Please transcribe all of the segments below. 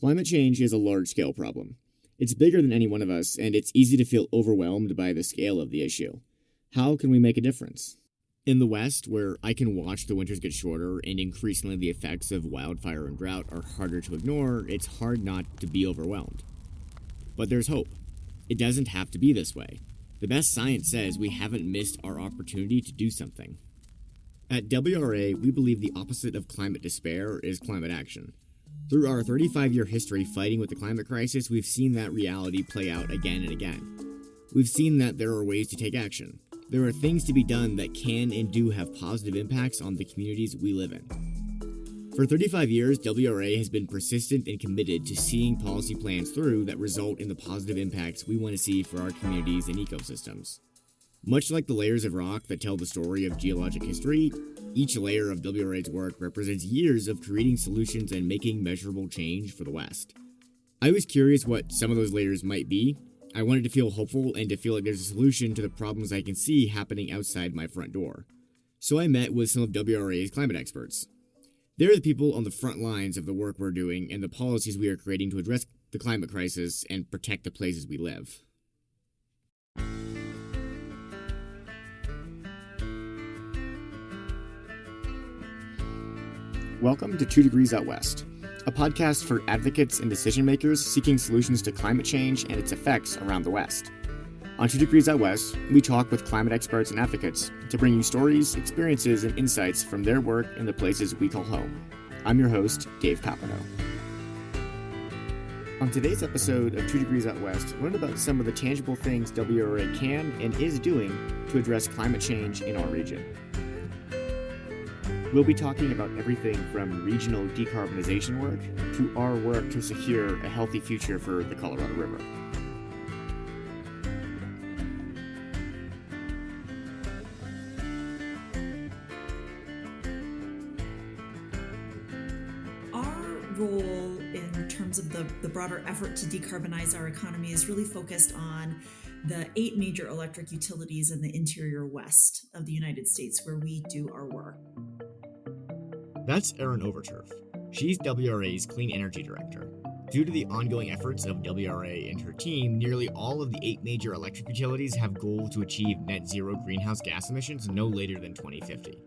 Climate change is a large-scale problem. It's bigger than any one of us, and it's easy to feel overwhelmed by the scale of the issue. How can we make a difference? In the West, where I can watch the winters get shorter and increasingly the effects of wildfire and drought are harder to ignore, it's hard not to be overwhelmed. But there's hope. It doesn't have to be this way. The best science says we haven't missed our opportunity to do something. At WRA, we believe the opposite of climate despair is climate action. Through our 35-year history fighting with the climate crisis, we've seen that reality play out again and again. We've seen that there are ways to take action. There are things to be done that can and do have positive impacts on the communities we live in. For 35 years, WRA has been persistent and committed to seeing policy plans through that result in the positive impacts we want to see for our communities and ecosystems. Much like the layers of rock that tell the story of geologic history, each layer of WRA's work represents years of creating solutions and making measurable change for the West. I was curious what some of those layers might be. I wanted to feel hopeful and to feel like there's a solution to the problems I can see happening outside my front door. So I met with some of WRA's climate experts. They're the people on the front lines of the work we're doing and the policies we are creating to address the climate crisis and protect the places we live. Welcome to 2 Degrees Out West, a podcast for advocates and decision makers seeking solutions to climate change and its effects around the West. On 2 Degrees Out West, we talk with climate experts and advocates to bring you stories, experiences, and insights from their work in the places we call home. I'm your host, Dave Papineau. On today's episode of 2 Degrees Out West, learn about some of the tangible things WRA can and is doing to address climate change in our region. We'll be talking about everything from regional decarbonization work to our work to secure a healthy future for the Colorado River. Our role in terms of the broader effort to decarbonize our economy is really focused on the 8 major electric utilities in the interior west of the United States where we do our work. That's Erin Overturf. She's WRA's Clean Energy Director. Due to the ongoing efforts of WRA and her team, nearly all of the 8 major electric utilities have goals to achieve net zero greenhouse gas emissions no later than 2050.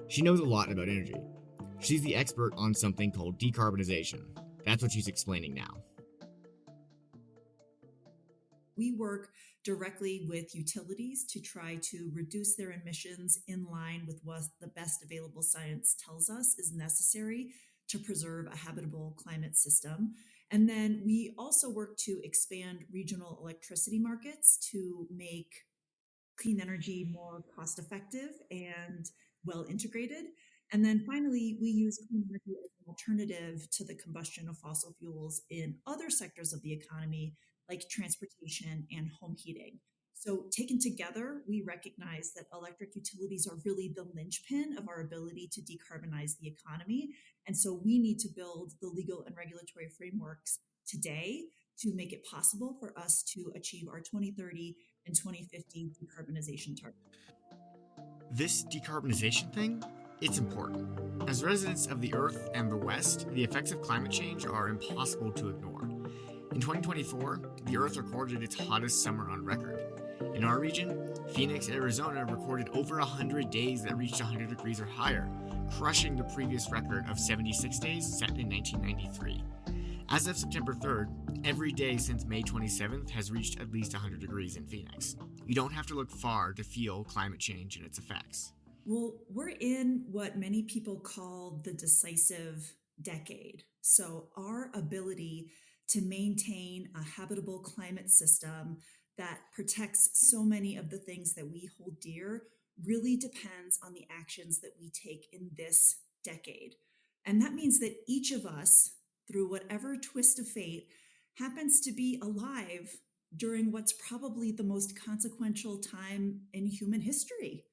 She knows a lot about energy. She's the expert on something called decarbonization. That's what she's explaining now. We work directly with utilities to try to reduce their emissions in line with what the best available science tells us is necessary to preserve a habitable climate system. And then we also work to expand regional electricity markets to make clean energy more cost effective and well integrated. And then finally, we use clean energy as an alternative to the combustion of fossil fuels in other sectors of the economy, like transportation and home heating. So taken together, we recognize that electric utilities are really the linchpin of our ability to decarbonize the economy. And so we need to build the legal and regulatory frameworks today to make it possible for us to achieve our 2030 and 2050 decarbonization target. This decarbonization thing, it's important. As residents of the Earth and the West, the effects of climate change are impossible to ignore. In 2024, the Earth recorded its hottest summer on record. In our region, Phoenix, Arizona recorded over 100 days that reached 100 degrees or higher, crushing the previous record of 76 days set in 1993. As of September 3rd, every day since May 27th has reached at least 100 degrees in Phoenix. You don't have to look far to feel climate change and its effects. Well, we're in what many people call the decisive decade. So our ability to maintain a habitable climate system that protects so many of the things that we hold dear really depends on the actions that we take in this decade. And that means that each of us, through whatever twist of fate, happens to be alive during what's probably the most consequential time in human history,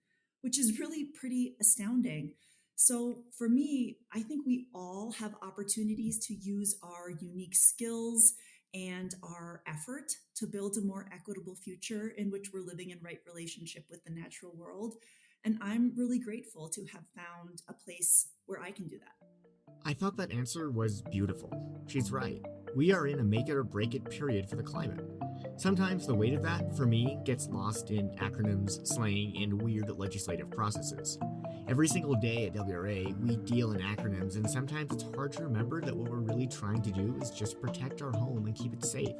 which is really pretty astounding. So for me, I think we all have opportunities to use our unique skills and our effort to build a more equitable future in which we're living in right relationship with the natural world. And I'm really grateful to have found a place where I can do that. I thought that answer was beautiful. She's right. We are in a make it or break it period for the climate. Sometimes the weight of that, for me, gets lost in acronyms, slang, and weird legislative processes. Every single day at WRA, we deal in acronyms, and sometimes it's hard to remember that what we're really trying to do is just protect our home and keep it safe.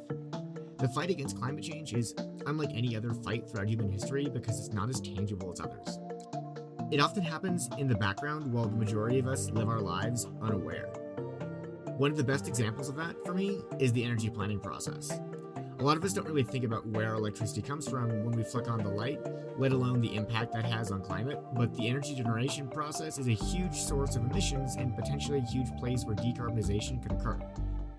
The fight against climate change is unlike any other fight throughout human history because it's not as tangible as others. It often happens in the background while the majority of us live our lives unaware. One of the best examples of that, for me, is the energy planning process. A lot of us don't really think about where our electricity comes from when we flick on the light, let alone the impact that has on climate, but the energy generation process is a huge source of emissions and potentially a huge place where decarbonization could occur.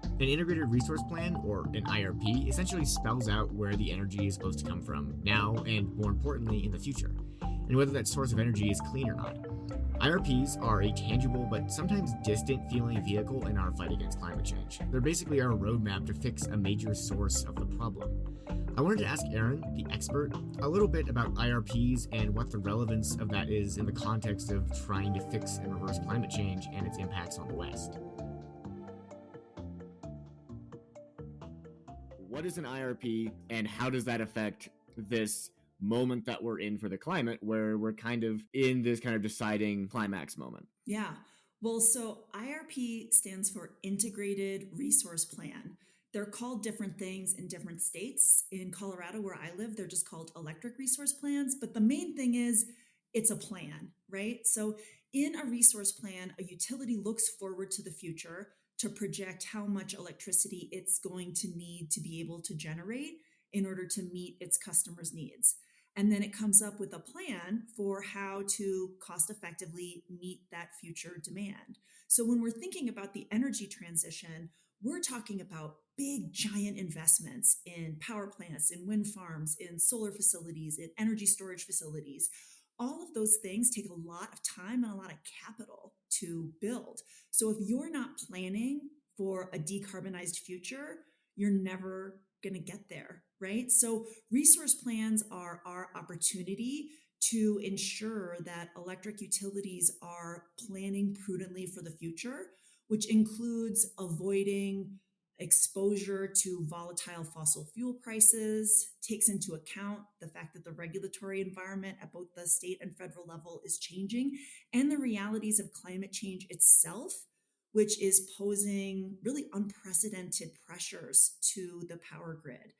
An integrated resource plan, or an IRP, essentially spells out where the energy is supposed to come from now and, more importantly, in the future, and whether that source of energy is clean or not. IRPs are a tangible but sometimes distant feeling vehicle in our fight against climate change. They're basically our roadmap to fix a major source of the problem. I wanted to ask Aaron, the expert, a little bit about IRPs and what the relevance of that is in the context of trying to fix and reverse climate change and its impacts on the West. What is an IRP and how does that affect this moment that we're in for the climate, where we're kind of in this kind of deciding climax moment? Yeah. Well, so IRP stands for Integrated Resource Plan. They're called different things in different states. In Colorado, where I live, they're just called electric resource plans. But the main thing is it's a plan, right? So in a resource plan, a utility looks forward to the future to project how much electricity it's going to need to be able to generate in order to meet its customers' needs. And then it comes up with a plan for how to cost effectively meet that future demand. So when we're thinking about the energy transition, we're talking about big, giant investments in power plants, in wind farms, in solar facilities, in energy storage facilities. All of those things take a lot of time and a lot of capital to build. So if you're not planning for a decarbonized future, you're never going to get there, right? So resource plans are our opportunity to ensure that electric utilities are planning prudently for the future, which includes avoiding exposure to volatile fossil fuel prices, takes into account the fact that the regulatory environment at both the state and federal level is changing, and the realities of climate change itself, which is posing really unprecedented pressures to the power grid.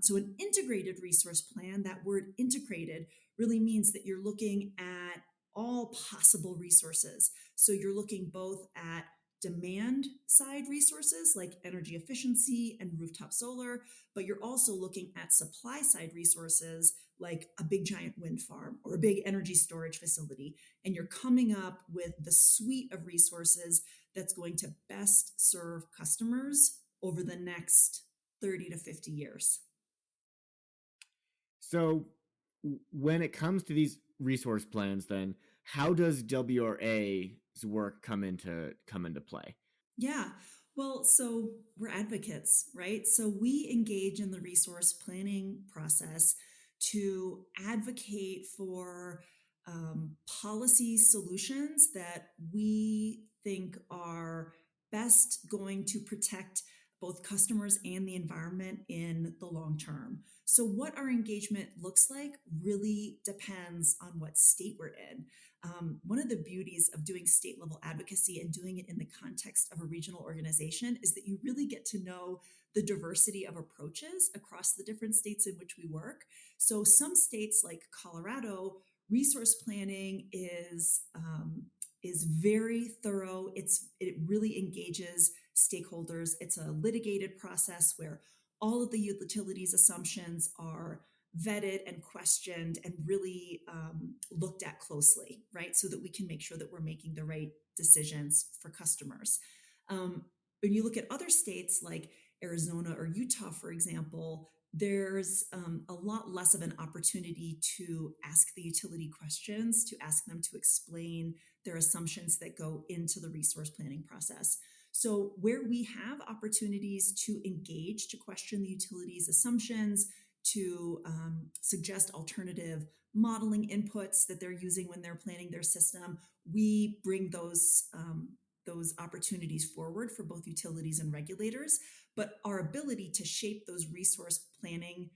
So an integrated resource plan, that word integrated really means that you're looking at all possible resources. So you're looking both at demand side resources like energy efficiency and rooftop solar, but you're also looking at supply side resources like a big giant wind farm or a big energy storage facility. And you're coming up with the suite of resources that's going to best serve customers over the next 30 to 50 years. So when it comes to these resource plans, then how does WRA's work come into play? Yeah. Well, so we're advocates, right? So we engage in the resource planning process to advocate for policy solutions that we think are best going to protect both customers and the environment in the long term. So, what our engagement looks like really depends on what state we're in. One of the beauties of doing state level advocacy and doing it in the context of a regional organization is that you really get to know the diversity of approaches across the different states in which we work. So, some states like Colorado, resource planning is very thorough. It really engages stakeholders. It's a litigated process where all of the utilities assumptions are vetted and questioned and really looked at closely, right? So that we can make sure that we're making the right decisions for customers. When you look at other states like Arizona or Utah, for example, there's a lot less of an opportunity to ask the utility questions, to ask them to explain their assumptions that go into the resource planning process. So where we have opportunities to engage, to question the utilities' assumptions, to suggest alternative modeling inputs that they're using when they're planning their system, we bring those those opportunities forward for both utilities and regulators, but our ability to shape those resource plans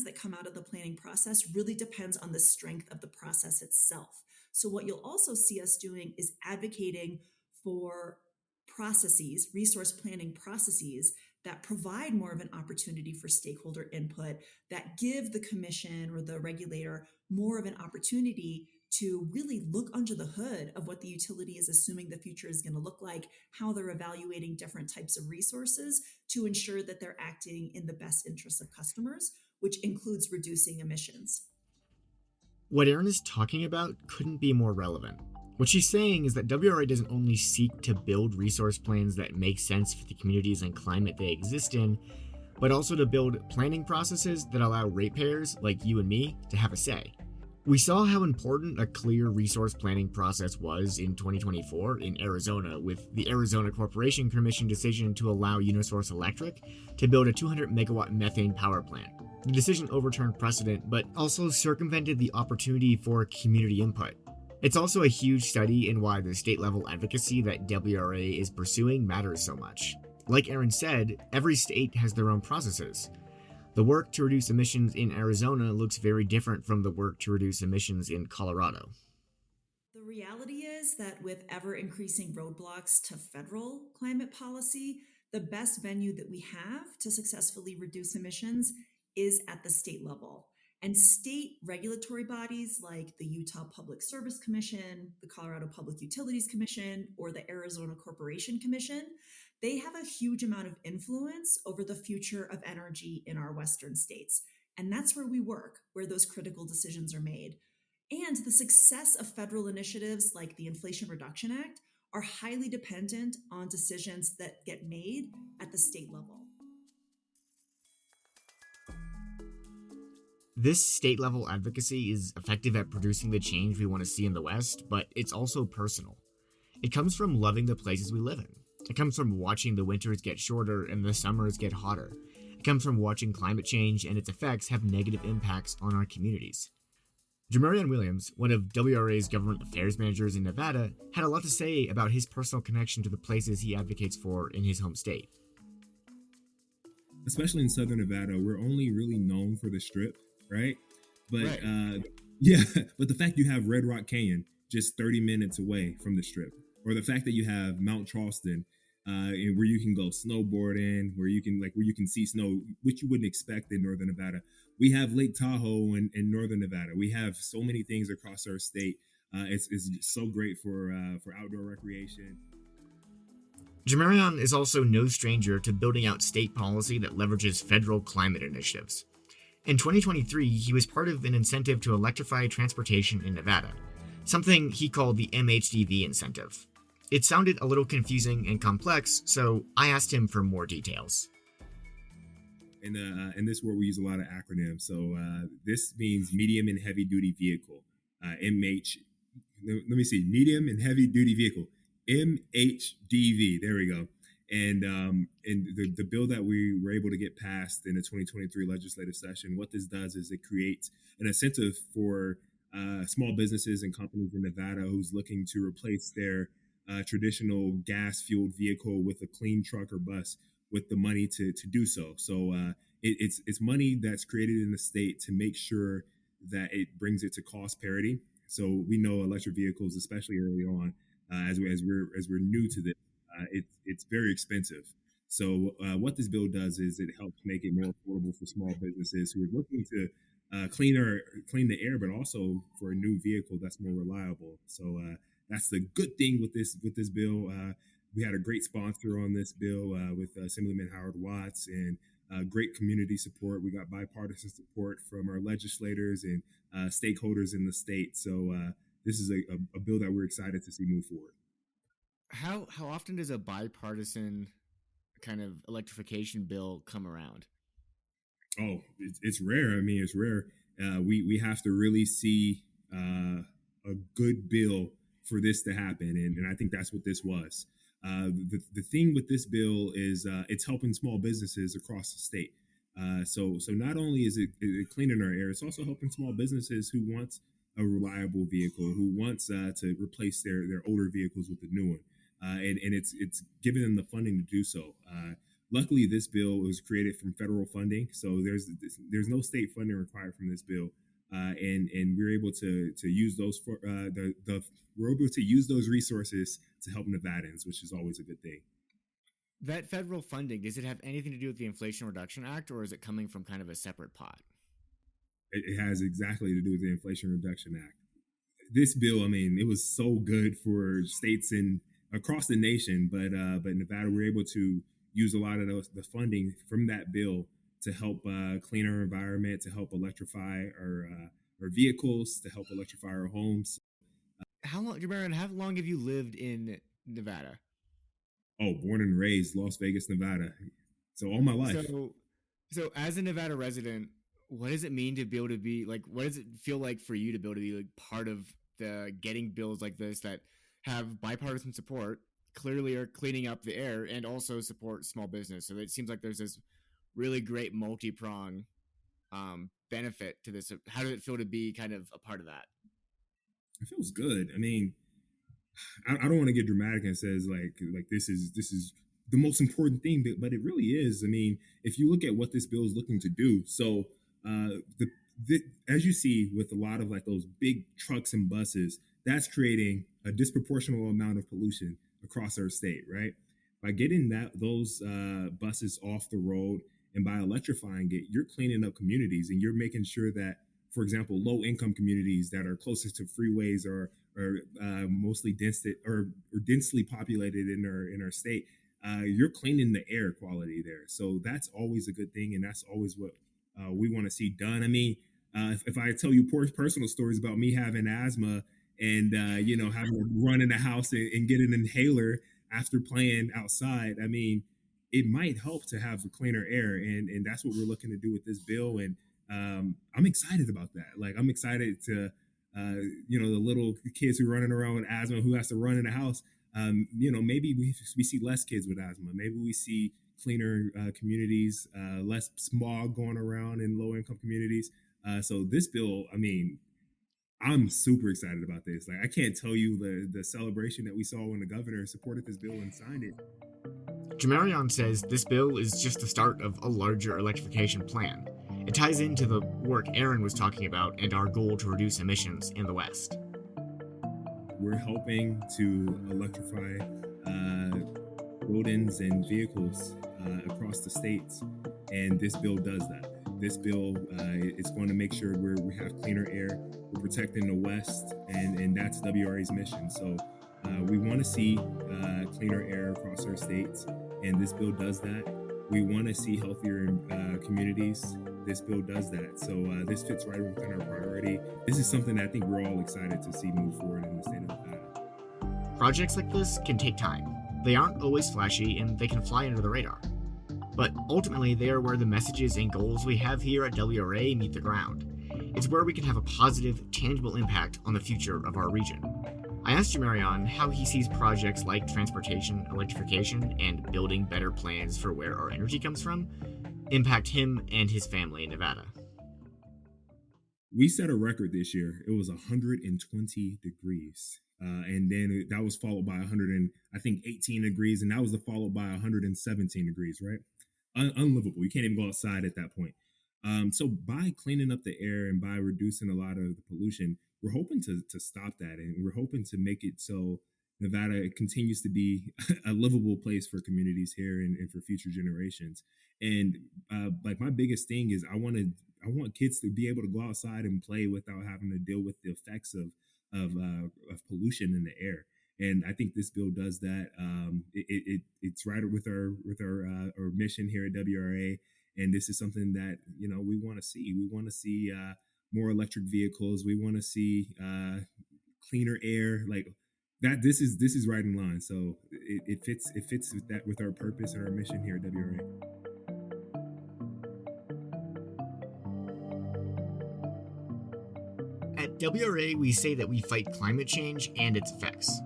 that come out of the planning process really depends on the strength of the process itself. So, what you'll also see us doing is advocating for processes, resource planning processes that provide more of an opportunity for stakeholder input, that give the commission or the regulator more of an opportunity to really look under the hood of what the utility is assuming the future is going to look like, how they're evaluating different types of resources to ensure that they're acting in the best interests of customers, which includes reducing emissions. What Erin is talking about couldn't be more relevant. What she's saying is that WRA doesn't only seek to build resource plans that make sense for the communities and climate they exist in, but also to build planning processes that allow ratepayers like you and me to have a say. We saw how important a clear resource planning process was in 2024 in Arizona with the Arizona Corporation Commission decision to allow Unisource Electric to build a 200 megawatt methane power plant. The decision overturned precedent, but also circumvented the opportunity for community input. It's also a huge study in why the state-level advocacy that WRA is pursuing matters so much. Like Erin said, every state has their own processes. The work to reduce emissions in Arizona looks very different from the work to reduce emissions in Colorado. The reality is that with ever increasing roadblocks to federal climate policy, the best venue that we have to successfully reduce emissions is at the state level. And state regulatory bodies like the Utah Public Service Commission, the Colorado Public Utilities Commission, or the Arizona Corporation Commission, they have a huge amount of influence over the future of energy in our Western states. And that's where we work, where those critical decisions are made. And the success of federal initiatives like the Inflation Reduction Act are highly dependent on decisions that get made at the state level. This state-level advocacy is effective at producing the change we want to see in the West, but it's also personal. It comes from loving the places we live in. It comes from watching the winters get shorter and the summers get hotter. It comes from watching climate change and its effects have negative impacts on our communities. Jamarion Williams, one of WRA's government affairs managers in Nevada, had a lot to say about his personal connection to the places he advocates for in his home state. Especially in Southern Nevada, we're only really known for the Strip, right? But Right. yeah, but the fact you have Red Rock Canyon just 30 minutes away from the Strip, or the fact that you have Mount Charleston, where you can go snowboarding, where you can see snow, which you wouldn't expect in Northern Nevada. We have Lake Tahoe in Northern Nevada. We have so many things across our state. It's so great for outdoor recreation. Jamarion is also no stranger to building out state policy that leverages federal climate initiatives. In 2023, he was part of an incentive to electrify transportation in Nevada, something he called the MHDV incentive. It sounded a little confusing and complex, so I asked him for more details. In this world, we use a lot of acronyms. So this means medium and heavy duty vehicle. MH. Let me see. Medium and heavy duty vehicle. MHDV. There we go. And the bill that we were able to get passed in the 2023 legislative session, what this does is it creates an incentive for small businesses and companies in Nevada who's looking to replace their traditional gas-fueled vehicle with a clean truck or bus with the money to do so. So it's money that's created in the state to make sure that it brings it to cost parity. So we know electric vehicles, especially early on, as we're new to this, it's very expensive. So what this bill does is it helps make it more affordable for small businesses who are looking to clean the air, but also for a new vehicle that's more reliable. So that's the good thing with this bill. We had a great sponsor on this bill with Assemblyman Howard Watts, and great community support. We got bipartisan support from our legislators and stakeholders in the state. So this is a bill that we're excited to see move forward. How often does a bipartisan kind of electrification bill come around? Oh, it's rare. I mean, it's rare. We have to really see a good bill for this to happen, and I think that's what this was. The thing with this bill is it's helping small businesses across the state. So not only is it cleaning our air, it's also helping small businesses who want a reliable vehicle, who wants to replace their older vehicles with a new one, and it's giving them the funding to do so. Luckily, this bill was created from federal funding, so there's no state funding required from this bill, and we're able to use those for we're able to use those resources to help Nevadans, which is always a good thing. That federal funding, does it have anything to do with the Inflation Reduction Act, or is it coming from kind of a separate pot? It has exactly to do with the Inflation Reduction Act. This bill, I mean, it was so good for states in across the nation, but Nevada, we're able to use a lot of the funding from that bill to help clean our environment, to help electrify our vehicles, to help electrify our homes. How long have you lived in Nevada? Oh, born and raised Las Vegas, Nevada. So all my life. So as a Nevada resident, what does it mean to be able to be like, what does it feel like for you to be able to be like part of the getting bills like this that have bipartisan support, clearly are cleaning up the air, and also support small business? So it seems like there's this really great multi-prong benefit to this. How does it feel to be kind of a part of that? It feels good. I mean, I don't want to get dramatic and says like this is the most important thing, but it really is. I mean, if you look at what this bill is looking to do, so as you see with a lot of like those big trucks and buses, that's creating a disproportionate amount of pollution across our state, right? By getting those buses off the road and by electrifying it, you're cleaning up communities, and you're making sure that, for example, low income communities that are closest to freeways or mostly densely populated in our state, you're cleaning the air quality there. So that's always a good thing, and that's always what we want to see done. I mean, if I tell you personal stories about me having asthma and having to run in the house and get an inhaler after playing outside, I mean, it might help to have cleaner air, and that's what we're looking to do with this bill. And I'm excited about that. Like, I'm excited to, the little kids who are running around with asthma who has to run in the house. Maybe we see less kids with asthma. Maybe we see cleaner communities, less smog going around in low income communities. So this bill, I mean, I'm super excited about this. Like, I can't tell you the celebration that we saw when the governor supported this bill and signed it. Jamarion says this bill is just the start of a larger electrification plan. It ties into the work Aaron was talking about and our goal to reduce emissions in the West. We're helping to electrify buildings and vehicles across the states, and this bill does that. This bill is going to make sure we have cleaner air, we're protecting the West, and that's WRA's mission. So we want to see cleaner air across our states, and this bill does that. We want to see healthier communities. This bill does that. So this fits right within our priority. This is something that I think we're all excited to see move forward in the state of Nevada. Projects like this can take time. They aren't always flashy, and they can fly under the radar. But ultimately, they are where the messages and goals we have here at WRA meet the ground. It's where we can have a positive, tangible impact on the future of our region. I asked Jamarion how he sees projects like transportation, electrification, and building better plans for where our energy comes from impact him and his family in Nevada. We set a record this year. It was 120 degrees. And then that was followed by 18 degrees. And that was followed by 117 degrees, right? Unlivable. You can't even go outside at that point. So by cleaning up the air and by reducing a lot of the pollution, we're hoping to stop that. And we're hoping to make it so Nevada continues to be a livable place for communities here and for future generations. And like, my biggest thing is I want kids to be able to go outside and play without having to deal with the effects of pollution in the air. And I think this bill does that. It's right with our mission here at WRA. And this is something that, we want to see. We want to see more electric vehicles. We want to see cleaner air. Like that. This is right in line. So it fits with our purpose and our mission here at WRA. At WRA, we say that we fight climate change and its effects.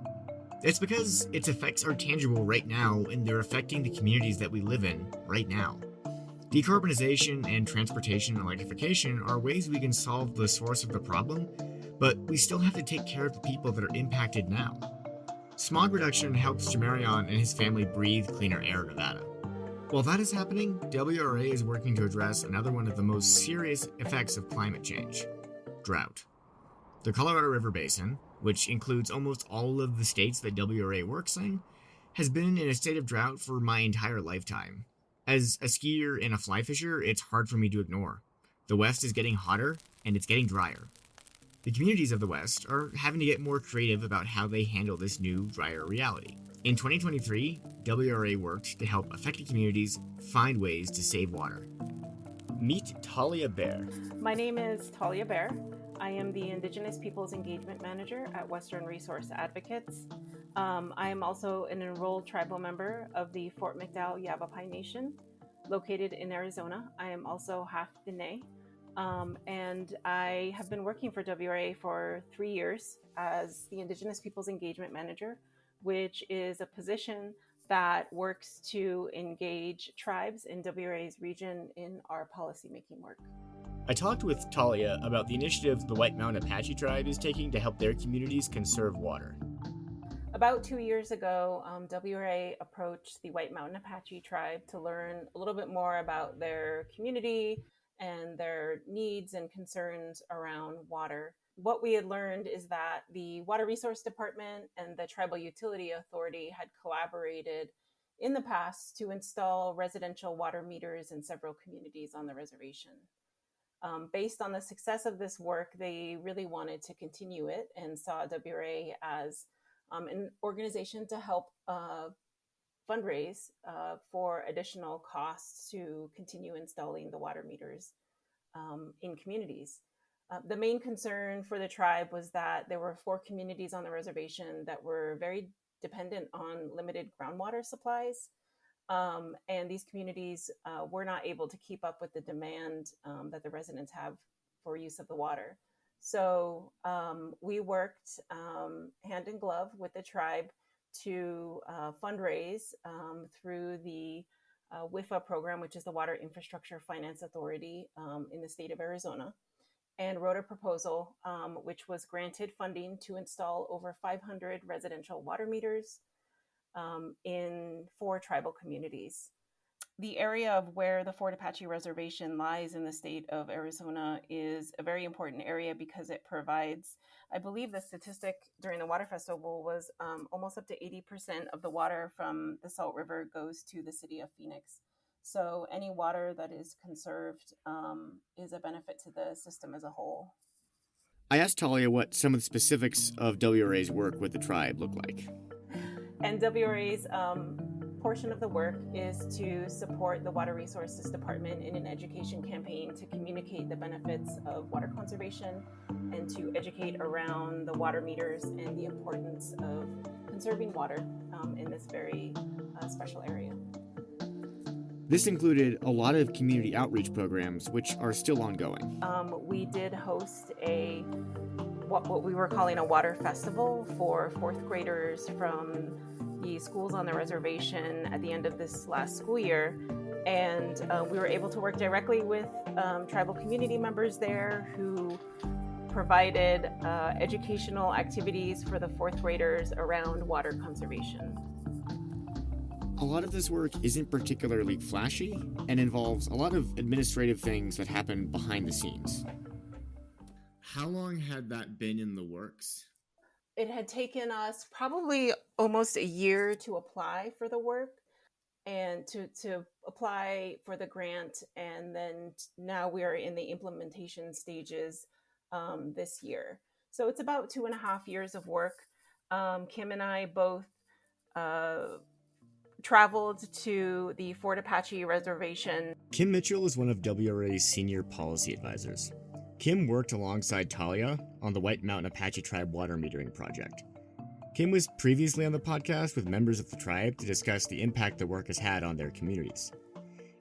It's because its effects are tangible right now, and they're affecting the communities that we live in right now. Decarbonization and transportation electrification are ways we can solve the source of the problem, but we still have to take care of the people that are impacted now. Smog reduction helps Jamarion and his family breathe cleaner air in Nevada. While that is happening, WRA is working to address another one of the most serious effects of climate change: drought. The Colorado River Basin, which includes almost all of the states that WRA works in, has been in a state of drought for my entire lifetime. As a skier and a fly fisher, it's hard for me to ignore. The West is getting hotter, and it's getting drier. The communities of the West are having to get more creative about how they handle this new, drier reality. In 2023, WRA worked to help affected communities find ways to save water. Meet Talia Bear. My name is Talia Bear. I am the Indigenous Peoples Engagement Manager at Western Resource Advocates. I am also an enrolled tribal member of the Fort McDowell Yavapai Nation, located in Arizona. I am also half Diné, and I have been working for WRA for 3 years as the Indigenous Peoples Engagement Manager, which is a position that works to engage tribes in WRA's region in our policymaking work. I talked with Talia about the initiative the White Mountain Apache Tribe is taking to help their communities conserve water. About 2 years ago, WRA approached the White Mountain Apache Tribe to learn a little bit more about their community and their needs and concerns around water. What we had learned is that the Water Resource Department and the Tribal Utility Authority had collaborated in the past to install residential water meters in several communities on the reservation. Based on the success of this work, they really wanted to continue it and saw WRA as an organization to help fundraise for additional costs to continue installing the water meters in communities. The main concern for the tribe was that there were 4 communities on the reservation that were very dependent on limited groundwater supplies. And these communities were not able to keep up with the demand that the residents have for use of the water. So we worked hand in glove with the tribe to fundraise through the WIFA program, which is the Water Infrastructure Finance Authority in the state of Arizona, and wrote a proposal which was granted funding to install over 500 residential water meters in 4 tribal communities. The area of where the Fort Apache Reservation lies in the state of Arizona is a very important area because it provides, I believe the statistic during the Water Festival was almost up to 80% of the water from the Salt River goes to the city of Phoenix. So any water that is conserved is a benefit to the system as a whole. I asked Talia what some of the specifics of WRA's work with the tribe look like. And WRA's portion of the work is to support the Water Resources Department in an education campaign to communicate the benefits of water conservation and to educate around the water meters and the importance of conserving water in this very special area. This included a lot of community outreach programs, which are still ongoing. We did host what we were calling a water festival for 4th graders from the schools on the reservation at the end of this last school year. And we were able to work directly with tribal community members there who provided educational activities for the 4th graders around water conservation. A lot of this work isn't particularly flashy and involves a lot of administrative things that happen behind the scenes. How long had that been in the works? It had taken us probably almost a year to apply for the work and to apply for the grant. And then now we are in the implementation stages this year. So it's about 2.5 years of work. Kim and I both traveled to the Fort Apache Reservation. Kim Mitchell is one of WRA's senior policy advisors. Kim worked alongside Talia on the White Mountain Apache Tribe water metering project. Kim was previously on the podcast with members of the tribe to discuss the impact the work has had on their communities.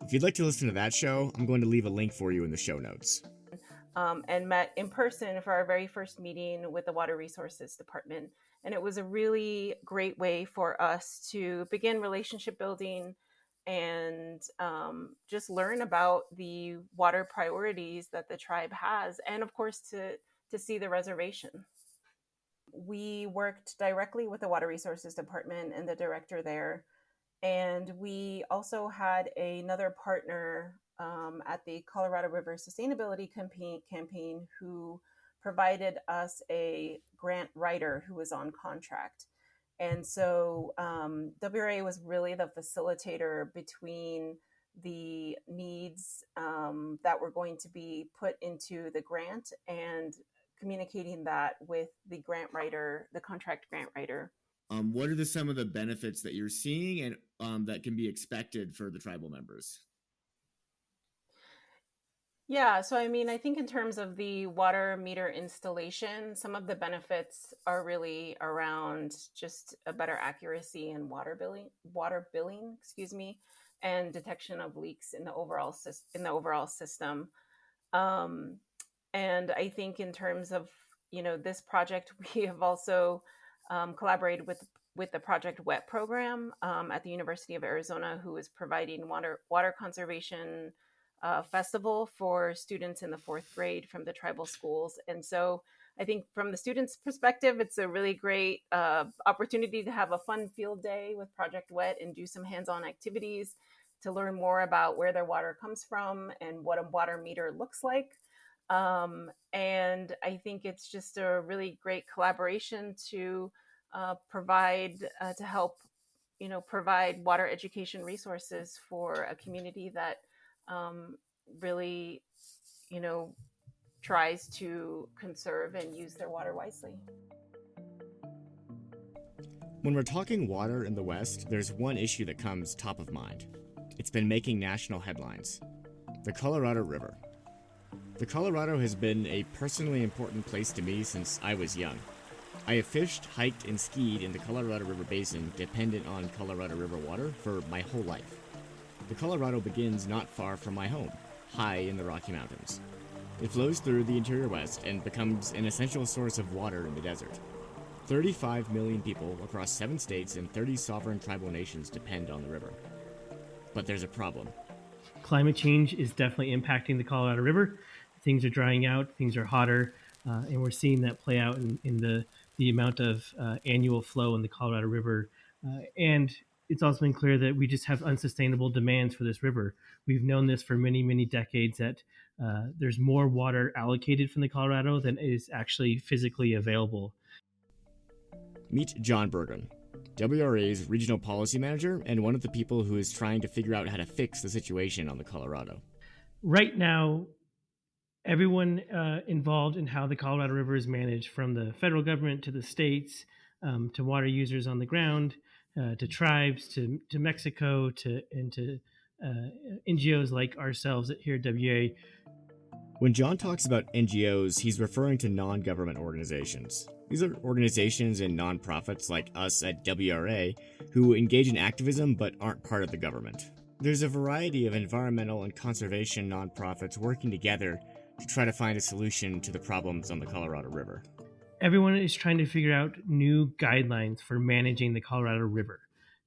If you'd like to listen to that show, I'm going to leave a link for you in the show notes. And met in person for our very first meeting with the Water Resources Department. And it was a really great way for us to begin relationship building and just learn about the water priorities that the tribe has. And of course, to to see the reservation. We worked directly with the Water Resources Department and the director there. And we also had another partner at the Colorado River Sustainability campaign who provided us a grant writer who was on contract. And so WRA was really the facilitator between the needs that were going to be put into the grant and communicating that with the grant writer, the contract grant writer. What are some of the benefits that you're seeing and that can be expected for the tribal members? Yeah, so I mean, I think in terms of the water meter installation, some of the benefits are really around just a better accuracy in water billing, and detection of leaks in the overall system. And I think in terms of this project, we have also collaborated with the Project WET program at the University of Arizona, who is providing water conservation festival for students in the 4th grade from the tribal schools. And so I think from the students' perspective, it's a really great opportunity to have a fun field day with Project WET and do some hands-on activities to learn more about where their water comes from and what a water meter looks like. And I think it's just a really great collaboration to help provide water education resources for a community that really tries to conserve and use their water wisely. When we're talking water in the West, there's one issue that comes top of mind. It's been making national headlines: the Colorado River. The Colorado has been a personally important place to me since I was young. I have fished, hiked, and skied in the Colorado River Basin dependent on Colorado River water for my whole life. The Colorado begins not far from my home, high in the Rocky Mountains. It flows through the interior West and becomes an essential source of water in the desert. 35 million people across 7 states and 30 sovereign tribal nations depend on the river. But there's a problem. Climate change is definitely impacting the Colorado River. Things are drying out, things are hotter, and we're seeing that play out in the amount of annual flow in the Colorado River. And it's also been clear that we just have unsustainable demands for this river. We've known this for many, many decades, that there's more water allocated from the Colorado than is actually physically available. Meet John Bergen, WRA's regional policy manager and one of the people who is trying to figure out how to fix the situation on the Colorado. Right now, everyone involved in how the Colorado River is managed, from the federal government to the states, to water users on the ground, to tribes, to Mexico, to NGOs like ourselves here at WRA. When John talks about NGOs, he's referring to non-government organizations. These are organizations and nonprofits like us at WRA who engage in activism but aren't part of the government. There's a variety of environmental and conservation nonprofits working together to try to find a solution to the problems on the Colorado River. Everyone is trying to figure out new guidelines for managing the Colorado River.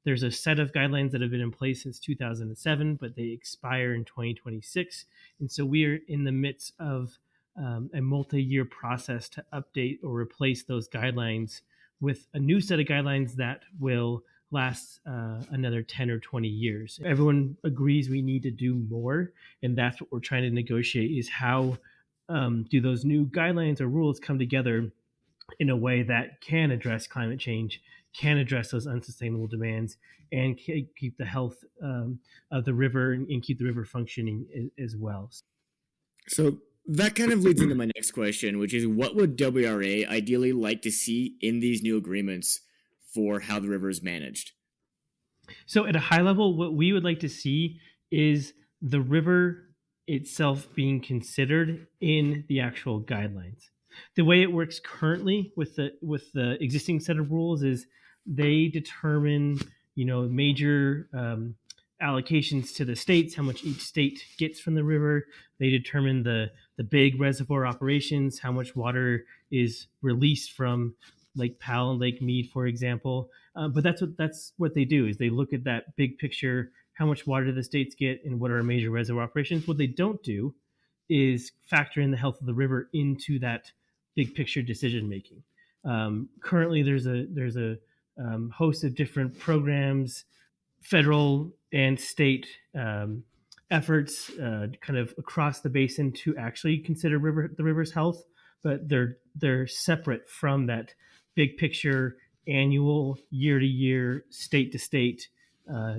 There's a set of guidelines that have been in place since 2007, but they expire in 2026. And so we are in the midst of a multi-year process to update or replace those guidelines with a new set of guidelines that will last another 10 or 20 years. Everyone agrees we need to do more, and that's what we're trying to negotiate, is how do those new guidelines or rules come together in a way that can address climate change, can address those unsustainable demands, and keep the health of the river and keep the river functioning as well. So that kind of leads into my next question, which is, what would WRA ideally like to see in these new agreements for how the river is managed? So at a high level, what we would like to see is the river itself being considered in the actual guidelines. The way it works currently with the existing set of rules is they determine, major allocations to the states, how much each state gets from the river. They determine the big reservoir operations, how much water is released from Lake Powell and Lake Mead, for example. But that's what they do, is they look at that big picture, how much water do the states get and what are our major reservoir operations. What they don't do is factor in the health of the river into that big picture decision making. Currently, there's a host of different programs, federal and state efforts kind of across the basin to actually consider the river's health, but they're separate from that big picture, annual, year to year, state to state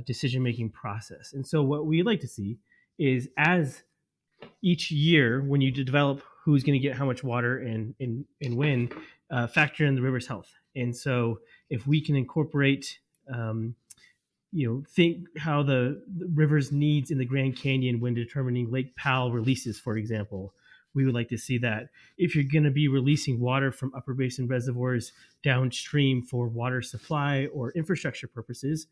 decision making process. And so what we'd like to see is, as each year when you develop who's going to get how much water and when, factor in the river's health. And so if we can incorporate think how the river's needs in the Grand Canyon when determining Lake Powell releases, for example. We would like to see that. If you're going to be releasing water from upper basin reservoirs downstream for water supply or infrastructure purposes,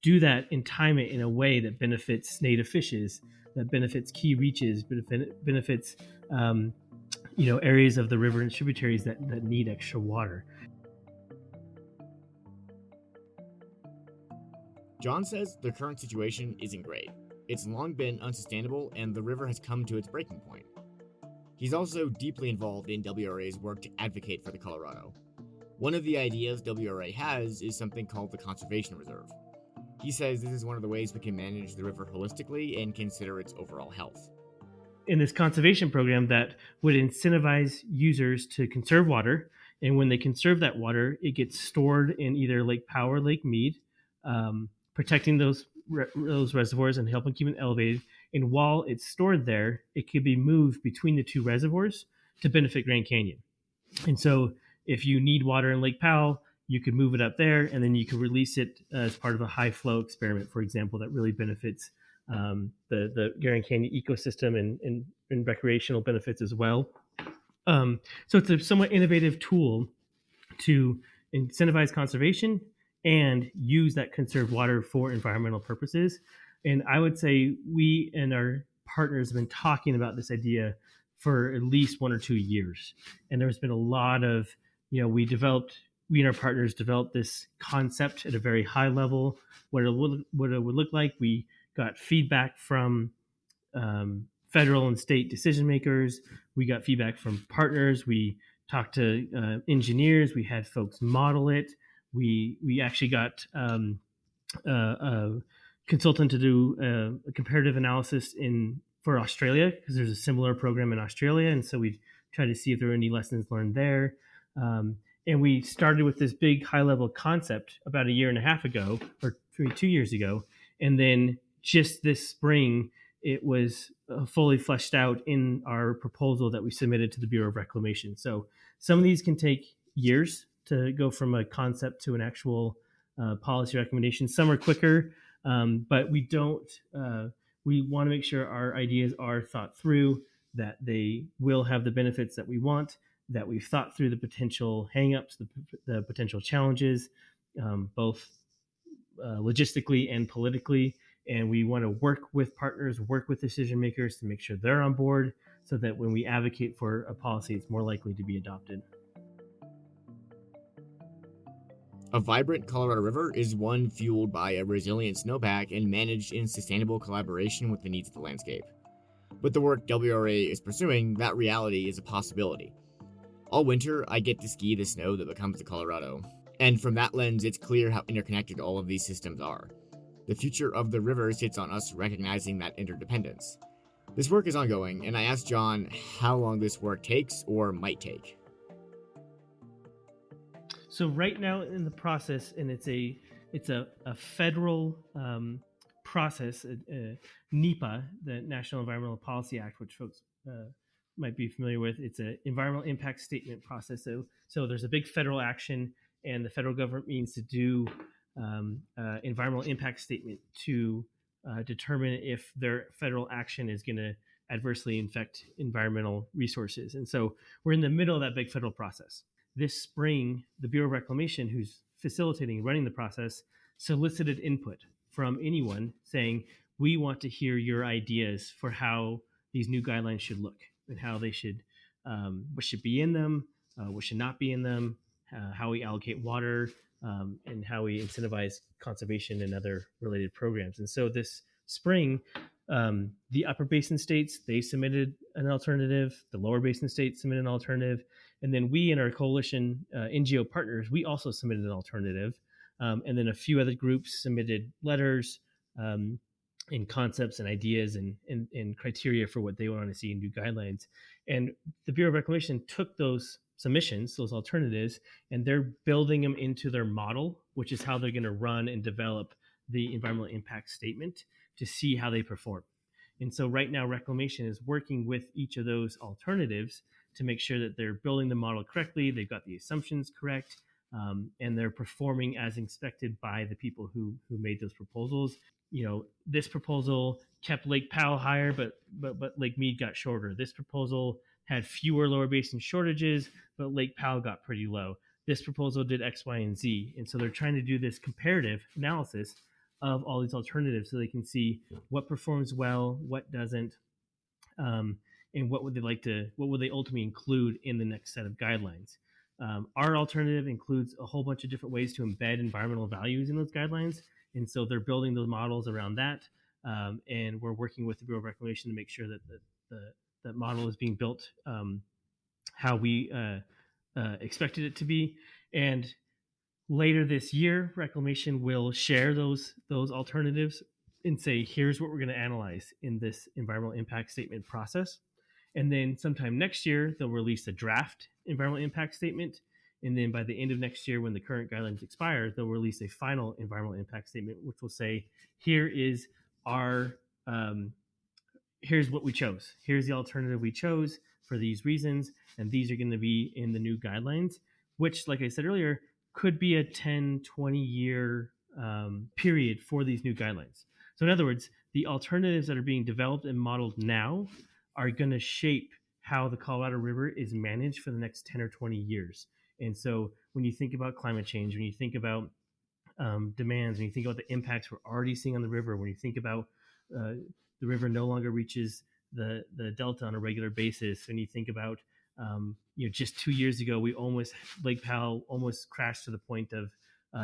do that and time it in a way that benefits native fishes, that benefits key reaches, benefits areas of the river and tributaries that need extra water. John says the current situation isn't great. It's long been unsustainable, and the river has come to its breaking point. He's also deeply involved in WRA's work to advocate for the Colorado. One of the ideas WRA has is something called the Conservation Reserve. He says this is one of the ways we can manage the river holistically and consider its overall health. In this conservation program that would incentivize users to conserve water, and when they conserve that water, it gets stored in either Lake Powell or Lake Mead, protecting those reservoirs and helping keep them elevated. And while it's stored there, it could be moved between the two reservoirs to benefit Grand Canyon. And so if you need water in Lake Powell, you could move it up there, and then you could release it as part of a high flow experiment, for example, that really benefits the Grand Canyon ecosystem and recreational benefits as well. So it's a somewhat innovative tool to incentivize conservation and use that conserved water for environmental purposes. And I would say we and our partners have been talking about this idea for at least 1 or 2 years. And there's been a lot of, we and our partners developed this concept at a very high level, what it would look like. We got feedback from federal and state decision makers. We got feedback from partners. We talked to engineers. We had folks model it. We actually got a consultant to do a comparative analysis for Australia, because there's a similar program in Australia, and so we tried to see if there were any lessons learned there. And we started with this big high-level concept about 1.5 years ago, or 2 years ago, and then just this spring, it was fully fleshed out in our proposal that we submitted to the Bureau of Reclamation. So some of these can take years to go from a concept to an actual policy recommendation. Some are quicker, but we want to make sure our ideas are thought through, that they will have the benefits that we want, that we've thought through the potential hangups, the potential challenges, both logistically and politically. And we want to work with partners, work with decision makers to make sure they're on board, so that when we advocate for a policy, it's more likely to be adopted. A vibrant Colorado River is one fueled by a resilient snowpack and managed in sustainable collaboration with the needs of the landscape. With the work WRA is pursuing, that reality is a possibility. All winter, I get to ski the snow that becomes the Colorado. And from that lens, it's clear how interconnected all of these systems are. The future of the river sits on us recognizing that interdependence. This work is ongoing, and I asked John how long this work takes or might take. So right now in the process, and it's a federal process, NEPA, the National Environmental Policy Act, which folks might be familiar with. It's an environmental impact statement process. So there's a big federal action, and the federal government needs to do environmental impact statement to determine if their federal action is going to adversely affect environmental resources. And so we're in the middle of that big federal process. This spring, the Bureau of Reclamation, who's facilitating and running the process, solicited input from anyone saying, we want to hear your ideas for how these new guidelines should look and how they should, what should be in them, what should not be in them, how we allocate water, and how we incentivize conservation and other related programs. And so this spring, the upper basin states, they submitted an alternative. The lower basin states submitted an alternative. And then we and our coalition NGO partners, we also submitted an alternative. And then a few other groups submitted letters and concepts and ideas and criteria for what they want to see in new guidelines. And the Bureau of Reclamation took those submissions, those alternatives, and they're building them into their model, which is how they're going to run and develop the environmental impact statement to see how they perform. And so right now, Reclamation is working with each of those alternatives to make sure that they're building the model correctly, they've got the assumptions correct, and they're performing as expected by the people who made those proposals. You know, this proposal kept Lake Powell higher, but Lake Mead got shorter. This proposal had fewer lower basin shortages, but Lake Powell got pretty low. This proposal did X, Y, and Z. And so they're trying to do this comparative analysis of all these alternatives so they can see what performs well, what doesn't, and what would they ultimately include in the next set of guidelines. Our alternative includes a whole bunch of different ways to embed environmental values in those guidelines. And so they're building those models around that. And we're working with the Bureau of Reclamation to make sure that that model is being built how we expected it to be. And later this year, Reclamation will share those alternatives and say, here's what we're going to analyze in this environmental impact statement process. And then sometime next year, they'll release a draft environmental impact statement. And then by the end of next year, when the current guidelines expire, they'll release a final environmental impact statement, which will say, here is our, here's what we chose. Here's the alternative we chose for these reasons. And these are going to be in the new guidelines, which, like I said earlier, could be a 10, 20-year period for these new guidelines. So in other words, the alternatives that are being developed and modeled now are going to shape how the Colorado River is managed for the next 10 or 20 years. And so when you think about climate change, when you think about demands, when you think about the impacts we're already seeing on the river, when you think about the river no longer reaches the delta on a regular basis, when you think about just 2 years ago, Lake Powell almost crashed to the point of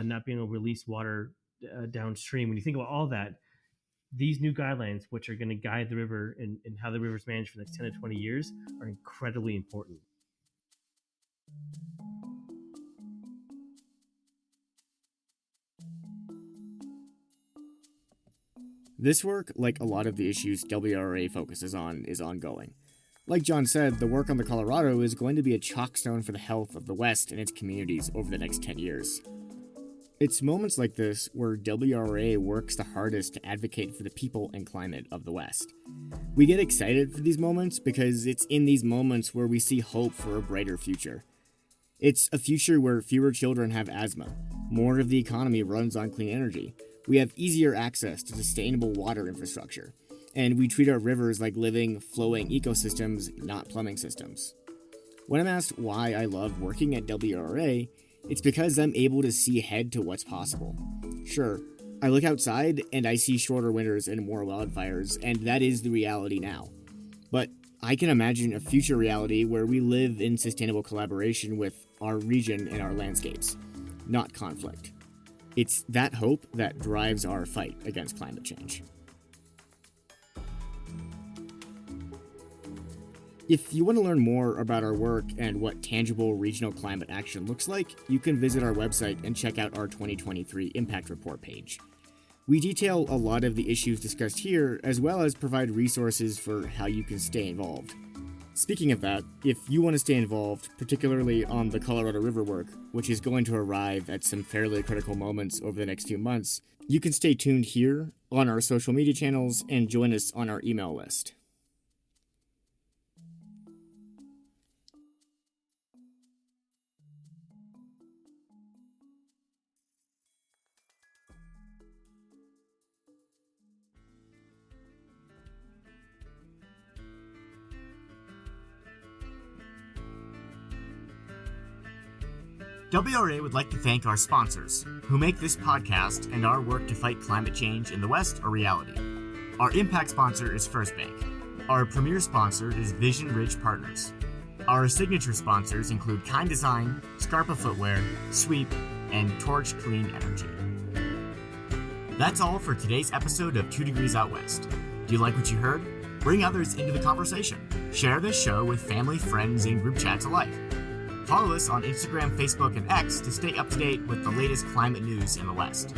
not being able to release water downstream. When you think about all that, these new guidelines, which are going to guide the river and how the river is managed for the next 10 to 20 years, are incredibly important. This work, like a lot of the issues WRA focuses on, is ongoing. Like John said, the work on the Colorado is going to be a chalkstone for the health of the West and its communities over the next 10 years. It's moments like this where WRA works the hardest to advocate for the people and climate of the West. We get excited for these moments because it's in these moments where we see hope for a brighter future. It's a future where fewer children have asthma, more of the economy runs on clean energy, we have easier access to sustainable water infrastructure, and we treat our rivers like living, flowing ecosystems, not plumbing systems. When I'm asked why I love working at WRA, it's because I'm able to see ahead to what's possible. Sure, I look outside and I see shorter winters and more wildfires, and that is the reality now. But I can imagine a future reality where we live in sustainable collaboration with our region and our landscapes, not conflict. It's that hope that drives our fight against climate change. If you want to learn more about our work and what tangible regional climate action looks like, you can visit our website and check out our 2023 Impact Report page. We detail a lot of the issues discussed here, as well as provide resources for how you can stay involved. Speaking of that, if you want to stay involved, particularly on the Colorado River work, which is going to arrive at some fairly critical moments over the next few months, you can stay tuned here on our social media channels and join us on our email list. WRA would like to thank our sponsors, who make this podcast and our work to fight climate change in the West a reality. Our impact sponsor is First Bank. Our premier sponsor is Vision Ridge Partners. Our signature sponsors include Kind Design, Scarpa Footwear, Sweep, and Torch Clean Energy. That's all for today's episode of 2 Degrees Out West. Do you like what you heard? Bring others into the conversation. Share this show with family, friends, and group chats alike. Follow us on Instagram, Facebook, and X to stay up to date with the latest climate news in the West.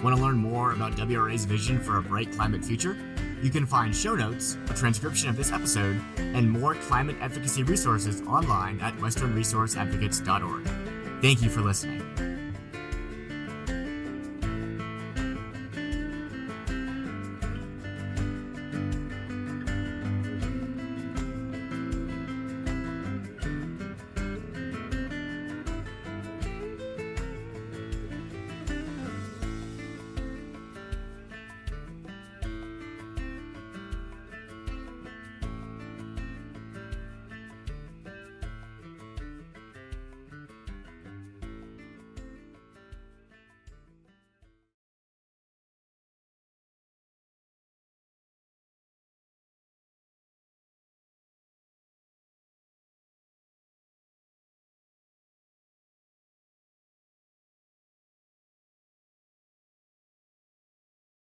Want to learn more about WRA's vision for a bright climate future? You can find show notes, a transcription of this episode, and more climate advocacy resources online at westernresourceadvocates.org. Thank you for listening.